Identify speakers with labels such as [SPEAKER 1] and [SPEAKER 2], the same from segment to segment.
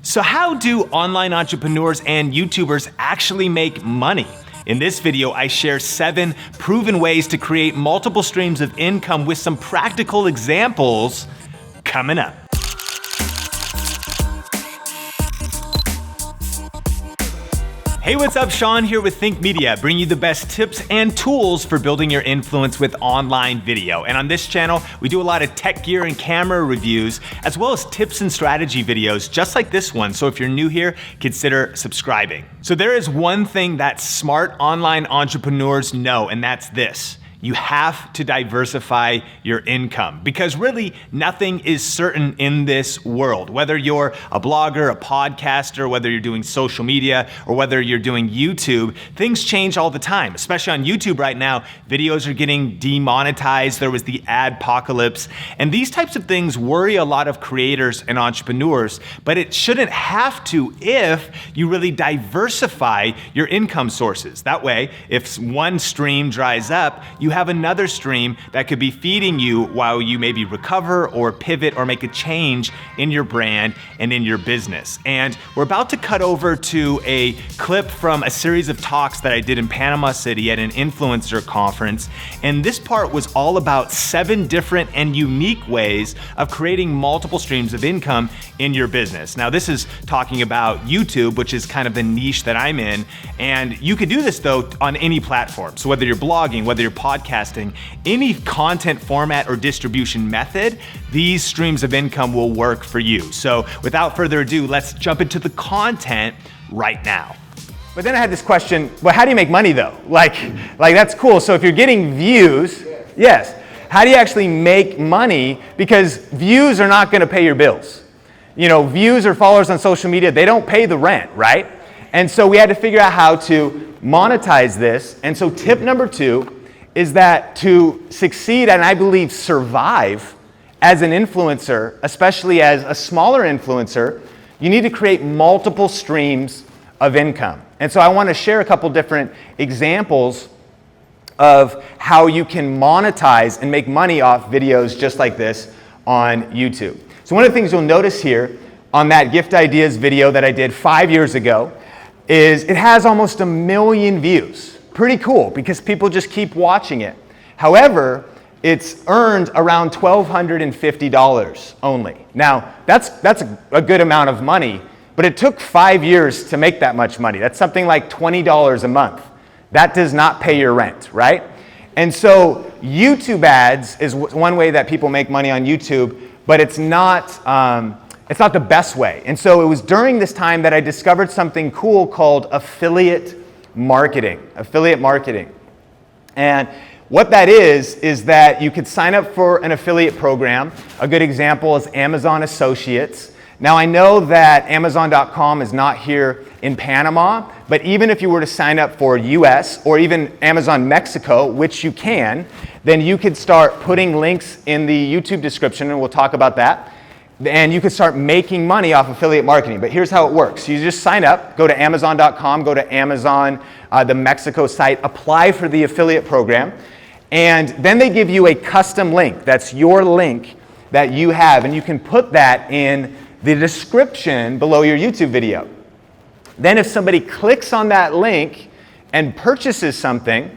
[SPEAKER 1] So how do online entrepreneurs and YouTubers actually make money? In this video, I share 7 proven ways to create multiple streams of income with some practical examples coming up. Hey, what's up? Sean here with Think Media, bringing you the best tips and tools for building your influence with online video. And on this channel, we do a lot of tech gear and camera reviews, as well as tips and strategy videos, just like this one. So if you're new here, consider subscribing. So there is one thing that smart online entrepreneurs know, and that's this. You have to diversify your income because really nothing is certain in this world. Whether you're a blogger, a podcaster, whether you're doing social media, or whether you're doing YouTube, things change all the time. Especially on YouTube right now, videos are getting demonetized. There was the adpocalypse. And these types of things worry a lot of creators and entrepreneurs, but it shouldn't have to if you really diversify your income sources. That way, if one stream dries up, you have another stream that could be feeding you while you maybe recover or pivot or make a change in your brand and in your business. And we're about to cut over to a clip from a series of talks that I did in Panama City at an influencer conference. And this part was all about 7 different and unique ways of creating multiple streams of income in your business. Now, this is talking about YouTube, which is kind of the niche that I'm in. And you could do this though on any platform. So whether you're blogging, whether you're podcasting, any content format or distribution method, these streams of income will work for you. So without further ado, let's jump into the content right now. But then I had this question, well, how do you make money though? Like that's cool. So if you're getting views, yes, how do you actually make money? Because views are not gonna pay your bills. You know, views or followers on social media, they don't pay the rent, right? And so we had to figure out how to monetize this. And so tip number 2 is that to succeed and I believe survive as an influencer, especially as a smaller influencer, you need to create multiple streams of income. And so I want to share a couple different examples of how you can monetize and make money off videos just like this on YouTube. So one of the things you'll notice here on that gift ideas video that I did 5 years ago is it has almost 1 million views. Pretty cool because people just keep watching it. However, it's earned around $1,250 only. Now, that's a good amount of money, but it took 5 years to make that much money. That's something like $20 a month. That does not pay your rent, right? And so YouTube ads is one way that people make money on YouTube, but it's not the best way. And so it was during this time that I discovered something cool called affiliate marketing. And what that is that you could sign up for an affiliate program. A good example is Amazon Associates. Now I know that Amazon.com is not here in Panama, but even if you were to sign up for US or even Amazon Mexico, which you can, then you could start putting links in the YouTube description, and we'll talk about that. And you can start making money off affiliate marketing. But here's how it works. You just sign up, go to Amazon.com, go to Amazon, the Mexico site, apply for the affiliate program, and then they give you a custom link. That's your link that you have, and you can put that in the description below your YouTube video. Then if somebody clicks on that link and purchases something,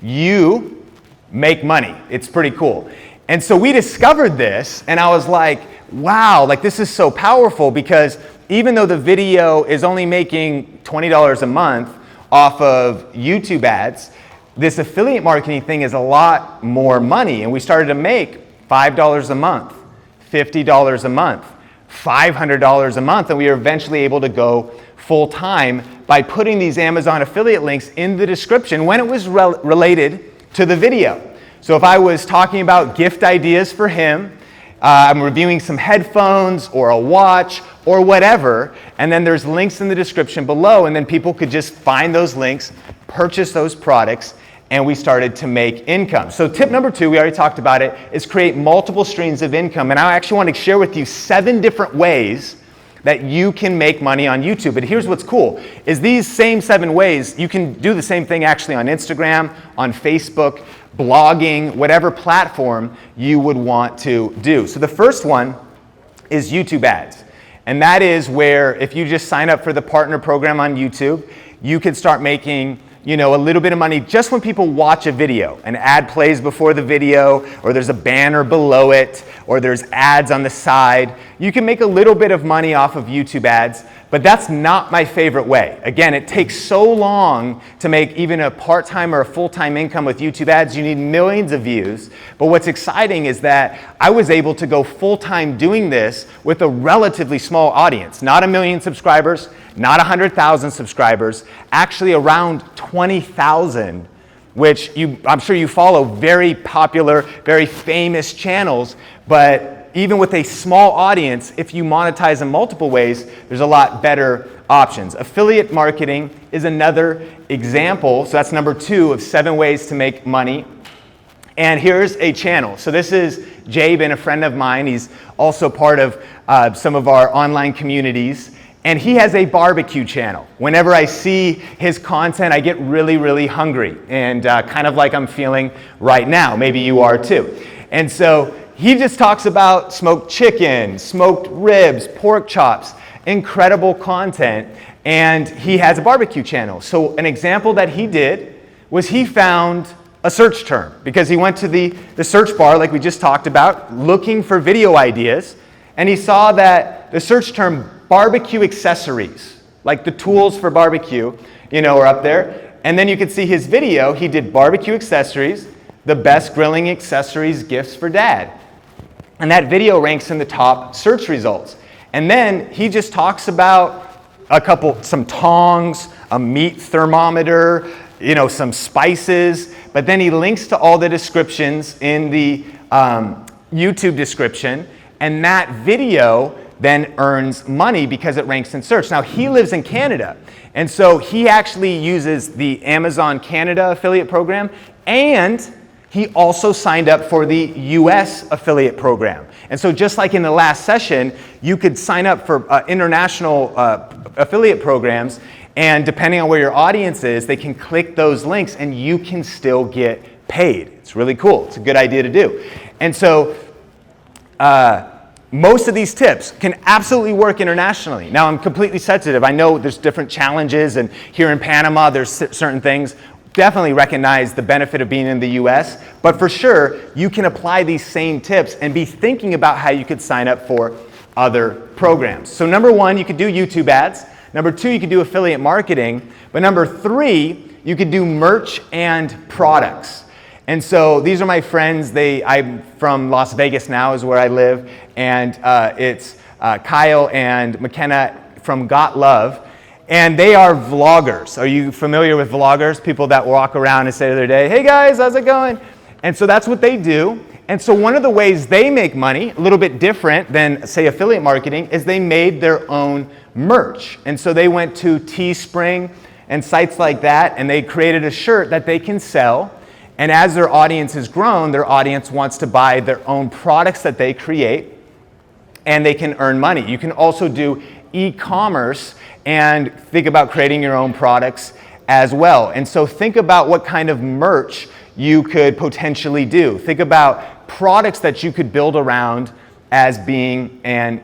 [SPEAKER 1] you make money. It's pretty cool. And so we discovered this, and I was like, wow, like this is so powerful because even though the video is only making $20 a month off of YouTube ads, this affiliate marketing thing is a lot more money. And we started to make $5 a month, $50 a month, $500 a month, and we were eventually able to go full time by putting these Amazon affiliate links in the description when it was related to the video. So if I was talking about gift ideas for him, I'm reviewing some headphones or a watch or whatever, and then there's links in the description below, and then people could just find those links, purchase those products, and we started to make income. So tip number 2, we already talked about it, is create multiple streams of income. And I actually want to share with you 7 different ways that you can make money on YouTube. But here's what's cool, is these same 7 ways, you can do the same thing actually on Instagram, on Facebook, blogging, whatever platform you would want to do. So the first one is YouTube ads. And that is where if you just sign up for the partner program on YouTube, you can start making a little bit of money just when people watch a video. An ad plays before the video, or there's a banner below it, or there's ads on the side. You can make a little bit of money off of YouTube ads, but that's not my favorite way. Again, it takes so long to make even a part-time or a full-time income with YouTube ads. You need millions of views. But what's exciting is that I was able to go full-time doing this with a relatively small audience. Not 1 million subscribers, not 100,000 subscribers, actually around 20,000, which I'm sure you follow very popular, very famous channels, but even with a small audience, if you monetize in multiple ways, there's a lot better options. Affiliate marketing is another example. So that's number 2 of 7 ways to make money. And here's a channel. So this is Jabin, a friend of mine. He's also part of some of our online communities. And he has a barbecue channel. Whenever I see his content, I get really, really hungry. And kind of like I'm feeling right now. Maybe you are too. And so he just talks about smoked chicken, smoked ribs, pork chops, incredible content, and he has a barbecue channel. So an example that he did was he found a search term because he went to the search bar like we just talked about, looking for video ideas, and he saw that the search term barbecue accessories, like the tools for barbecue, are up there. And then you could see his video. He did barbecue accessories, the best grilling accessories gifts for dad. And that video ranks in the top search results. And then he just talks about some tongs, a meat thermometer, some spices, but then he links to all the descriptions in the YouTube description, and that video then earns money because it ranks in search. Now, he lives in Canada, and so he actually uses the Amazon Canada affiliate program, and he also signed up for the US affiliate program. And so just like in the last session, you could sign up for international affiliate programs, and depending on where your audience is, they can click those links and you can still get paid. It's really cool. It's a good idea to do. And so most of these tips can absolutely work internationally. Now, I'm completely sensitive. I know there's different challenges, and here in Panama, there's certain things. Definitely recognize the benefit of being in the US, but for sure, you can apply these same tips and be thinking about how you could sign up for other programs. So number 1, you could do YouTube ads. Number 2, you could do affiliate marketing. But number 3, you could do merch and products. And so these are my friends. I'm from Las Vegas now is where I live, and it's Kyle and McKenna from Got Love. And they are vloggers. Are you familiar with vloggers? People that walk around and say to their day, hey guys, how's it going? And so that's what they do. And so one of the ways they make money, a little bit different than, say, affiliate marketing, is they made their own merch. And so they went to Teespring and sites like that, and they created a shirt that they can sell. And as their audience has grown, their audience wants to buy their own products that they create, and they can earn money. You can also do e-commerce and think about creating your own products as well. And so think about what kind of merch you could potentially do. Think about products that you could build around as being an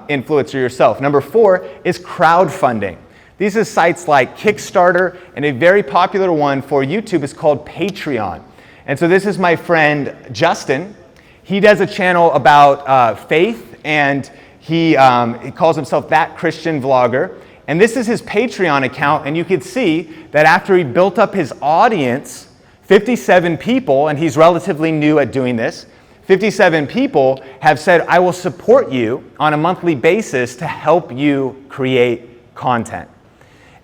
[SPEAKER 1] influencer yourself. Number 4 is crowdfunding. These are sites like Kickstarter, and a very popular one for YouTube is called Patreon. And so this is my friend Justin. He does a channel about faith, and he calls himself That Christian Vlogger. And this is his Patreon account, and you can see that after he built up his audience, 57 people, and he's relatively new at doing this, 57 people have said, I will support you on a monthly basis to help you create content.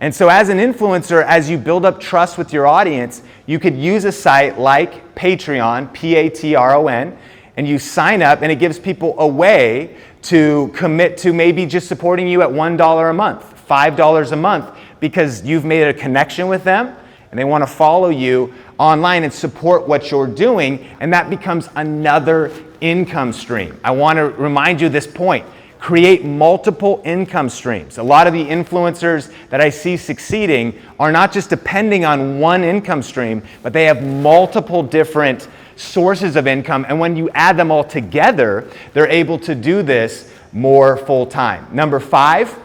[SPEAKER 1] And so as an influencer, as you build up trust with your audience, you could use a site like Patreon, Patron, and you sign up, and it gives people a way to commit to maybe just supporting you at $1 a month, $5 a month, because you've made a connection with them and they want to follow you online and support what you're doing, and that becomes another income stream. I want to remind you this point. Create multiple income streams. A lot of the influencers that I see succeeding are not just depending on one income stream, but they have multiple different sources of income, and when you add them all together, they're able to do this more full-time. Number 5,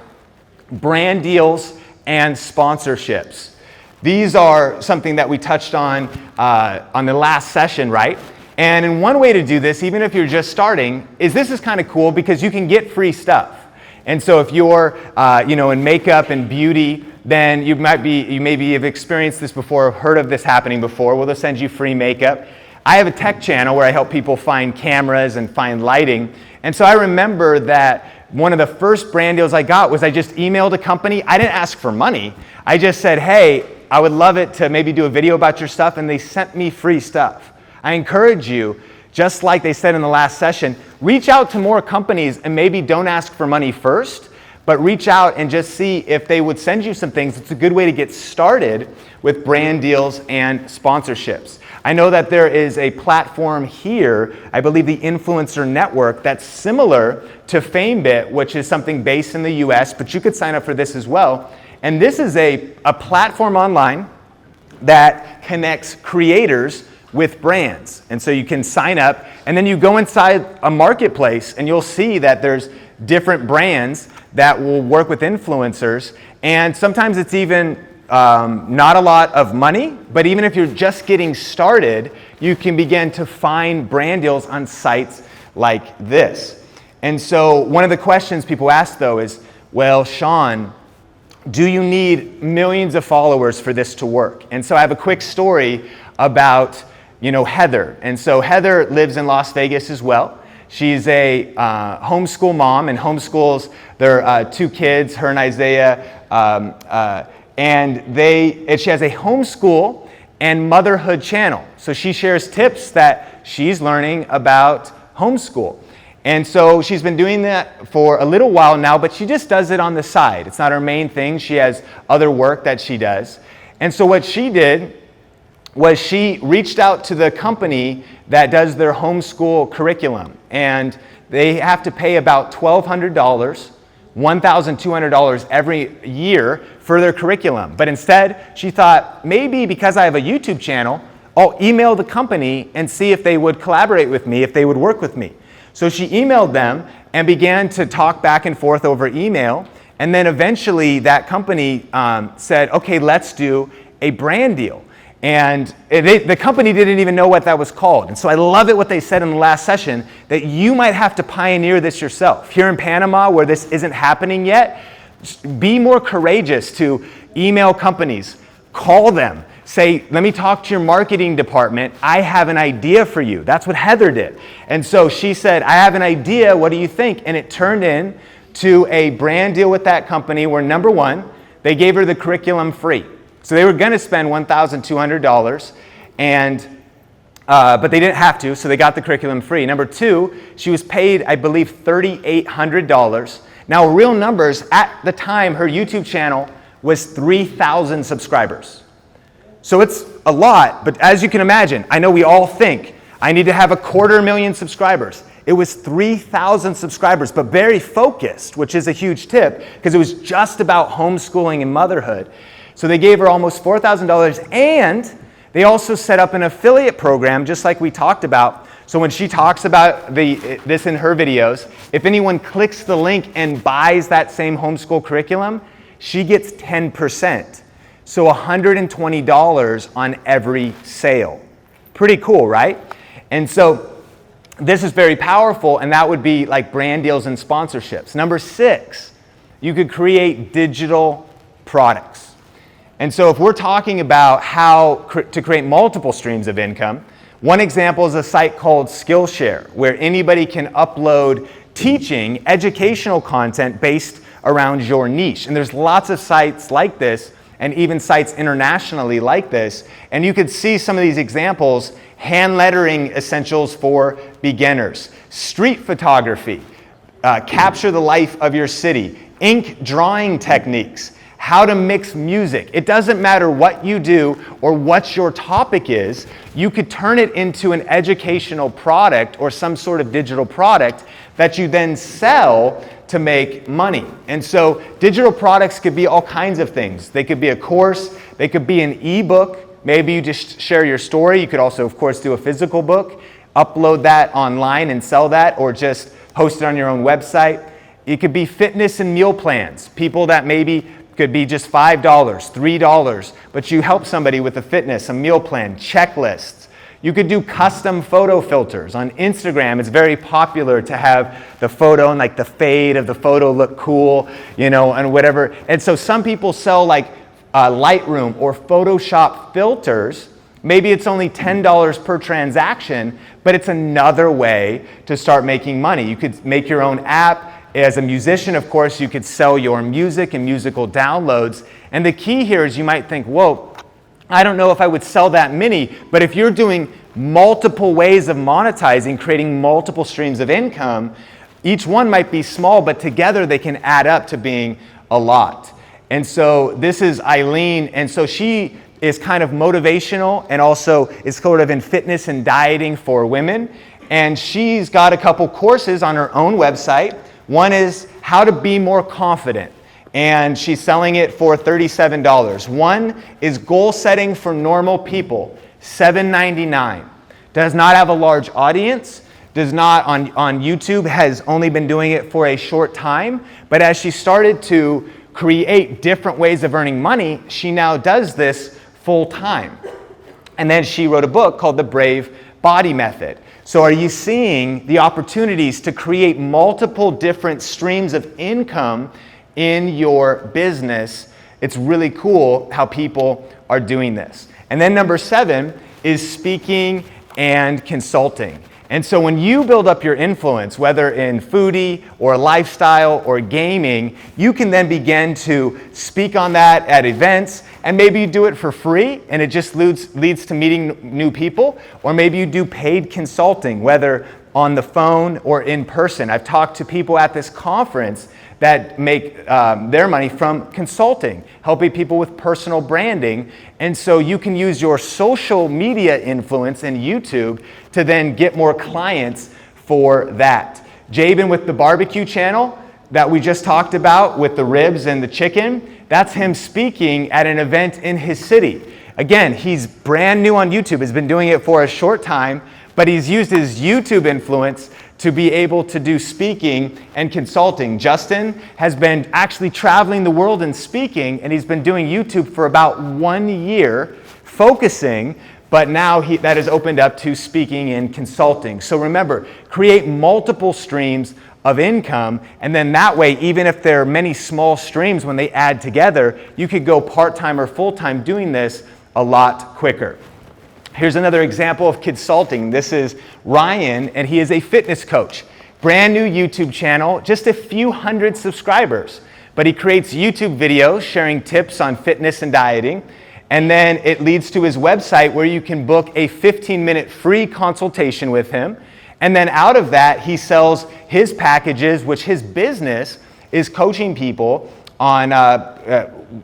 [SPEAKER 1] brand deals and sponsorships. These are something that we touched on the last session, right? And in one way to do this, even if you're just starting, this is kind of cool because you can get free stuff. And so if you're in makeup and beauty, then you maybe have experienced this before, heard of this happening before. Well, they'll send you free makeup. I have a tech channel where I help people find cameras and find lighting. And so I remember that one of the first brand deals I got was I just emailed a company. I didn't ask for money. I just said, hey, I would love it to maybe do a video about your stuff, and they sent me free stuff. I encourage you, just like they said in the last session, reach out to more companies and maybe don't ask for money first, but reach out and just see if they would send you some things. It's a good way to get started with brand deals and sponsorships. I know that there is a platform here, I believe the Influencer Network, that's similar to FameBit, which is something based in the US, but you could sign up for this as well. And this is a platform online that connects creators with brands. And so you can sign up, and then you go inside a marketplace, and you'll see that there's different brands that will work with influencers. And sometimes it's even not a lot of money, but even if you're just getting started, you can begin to find brand deals on sites like this. And so one of the questions people ask though is, well, Sean, do you need millions of followers for this to work? And so I have a quick story about Heather. And so Heather lives in Las Vegas as well. She's a homeschool mom and homeschools their 2 kids, her and Isaiah, and she has a homeschool and motherhood channel. So she shares tips that she's learning about homeschool. And so she's been doing that for a little while now, but she just does it on the side. It's not her main thing. She has other work that she does. And so what she did was she reached out to the company that does their homeschool curriculum. And they have to pay about $1,200, $1,200 every year for their curriculum. But instead, she thought, maybe because I have a YouTube channel, I'll email the company and see if they would collaborate with me, if they would work with me. So she emailed them and began to talk back and forth over email. And then eventually that company said, okay, let's do a brand deal. And the company didn't even know what that was called. And so I love it what they said in the last session, that you might have to pioneer this yourself. Here in Panama, where this isn't happening yet, be more courageous to email companies, call them, say, let me talk to your marketing department. I have an idea for you. That's what Heather did. And so she said, I have an idea. What do you think? And it turned into a brand deal with that company where, number 1, they gave her the curriculum free. So they were going to spend $1,200, but they didn't have to, so they got the curriculum free. Number 2, she was paid, I believe, $3,800. Now, real numbers, at the time, her YouTube channel was 3,000 subscribers. So it's a lot, but as you can imagine, I know we all think, I need to have 250,000 subscribers. It was 3,000 subscribers, but very focused, which is a huge tip, because it was just about homeschooling and motherhood. So they gave her almost $4,000, and they also set up an affiliate program, just like we talked about. So when she talks about this in her videos, if anyone clicks the link and buys that same homeschool curriculum, she gets 10%. So $120 on every sale. Pretty cool, right? And so this is very powerful, and that would be like brand deals and sponsorships. Number 6, you could create digital products. And so if we're talking about how to create multiple streams of income, one example is a site called Skillshare, where anybody can upload teaching, educational content based around your niche. And there's lots of sites like this, and even sites internationally like this. And you could see some of these examples: hand lettering essentials for beginners, street photography, capture the life of your city, ink drawing techniques, how to mix music. It doesn't matter what you do or what your topic is, you could turn it into an educational product or some sort of digital product that you then sell to make money. And so digital products could be all kinds of things. They could be a course, they could be an ebook, maybe you just share your story. You could also, of course, do a physical book, upload that online and sell that, or just host it on your own website. It could be fitness and meal plans. People that maybe could be just $5, $3, but you help somebody with a fitness, a meal plan, checklists. You could do custom photo filters. On Instagram, it's very popular to have the photo and like the fade of the photo look cool, you know, and whatever. And so some people sell like Lightroom or Photoshop filters. Maybe it's only $10 per transaction, but it's another way to start making money. You could make your own app. As a musician, of course, you could sell your music and musical downloads. And the key here is you might think, whoa, I don't know if I would sell that many, but if you're doing multiple ways of monetizing, creating multiple streams of income, each one might be small, but together they can add up to being a lot. And so this is Eileen, and so she is kind of motivational and also is sort of in fitness and dieting for women. And she's got a couple courses on her own website. One is how to be more confident, and she's selling it for $37. One is goal setting for normal people, $7.99. Does not have a large audience, does not on YouTube, has only been doing it for a short time, but as she started to create different ways of earning money, she now does this full time. And then she wrote a book called The Brave Body Method. So are you seeing the opportunities to create multiple different streams of income in your business? It's really cool how people are doing this. And then number 7 is speaking and consulting. And so when you build up your influence, whether in foodie or lifestyle or gaming, you can then begin to speak on that at events, and maybe you do it for free and it just leads to meeting new people, or maybe you do paid consulting, whether on the phone or in person. I've talked to people at this conference that make their money from consulting, helping people with personal branding. And so you can use your social media influence and YouTube to then get more clients for that. Jabin with the barbecue channel that we just talked about with the ribs and the chicken, that's him speaking at an event in his city. Again, he's brand new on YouTube, has been doing it for a short time, but he's used his YouTube influence to be able to do speaking and consulting. Justin has been actually traveling the world and speaking, and he's been doing YouTube for about 1 year, focusing, but now that has opened up to speaking and consulting. So remember, create multiple streams of income, and then that way, even if there are many small streams, when they add together, you could go part-time or full-time doing this a lot quicker. Here's another example of consulting. This is Ryan, and he is a fitness coach. Brand new YouTube channel, just a few hundred subscribers. But he creates YouTube videos sharing tips on fitness and dieting. And then it leads to his website where you can book a 15-minute free consultation with him. And then out of that, he sells his packages, which his business is coaching people on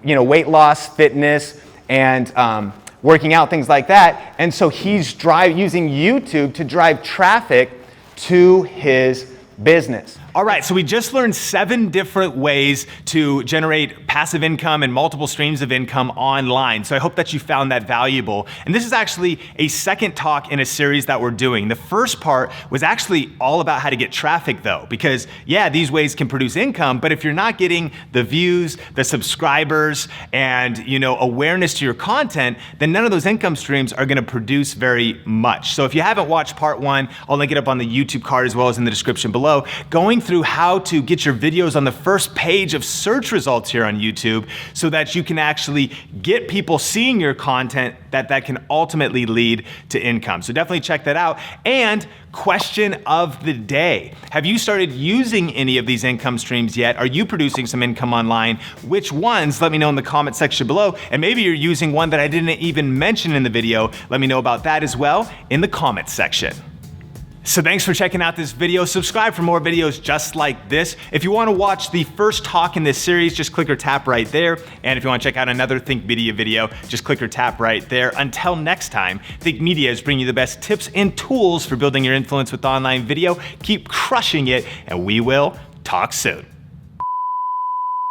[SPEAKER 1] weight loss, fitness, and working out, things like that. And so he's using YouTube to drive traffic to his business. All right, so we just learned 7 different ways to generate passive income and multiple streams of income online. So I hope that you found that valuable. And this is actually a second talk in a series that we're doing. The first part was actually all about how to get traffic though, because yeah, these ways can produce income, but if you're not getting the views, the subscribers, and awareness to your content, then none of those income streams are gonna produce very much. So if you haven't watched part 1, I'll link it up on the YouTube card as well as in the description below. Going through how to get your videos on the first page of search results here on YouTube so that you can actually get people seeing your content that can ultimately lead to income. So definitely check that out. And question of the day. Have you started using any of these income streams yet? Are you producing some income online? Which ones? Let me know in the comment section below. And maybe you're using one that I didn't even mention in the video. Let me know about that as well in the comment section. So thanks for checking out this video. Subscribe for more videos just like this. If you want to watch the first talk in this series, just click or tap right there. And if you want to check out another Think Media video, just click or tap right there. Until next time, Think Media is bringing you the best tips and tools for building your influence with online video. Keep crushing it, and we will talk soon.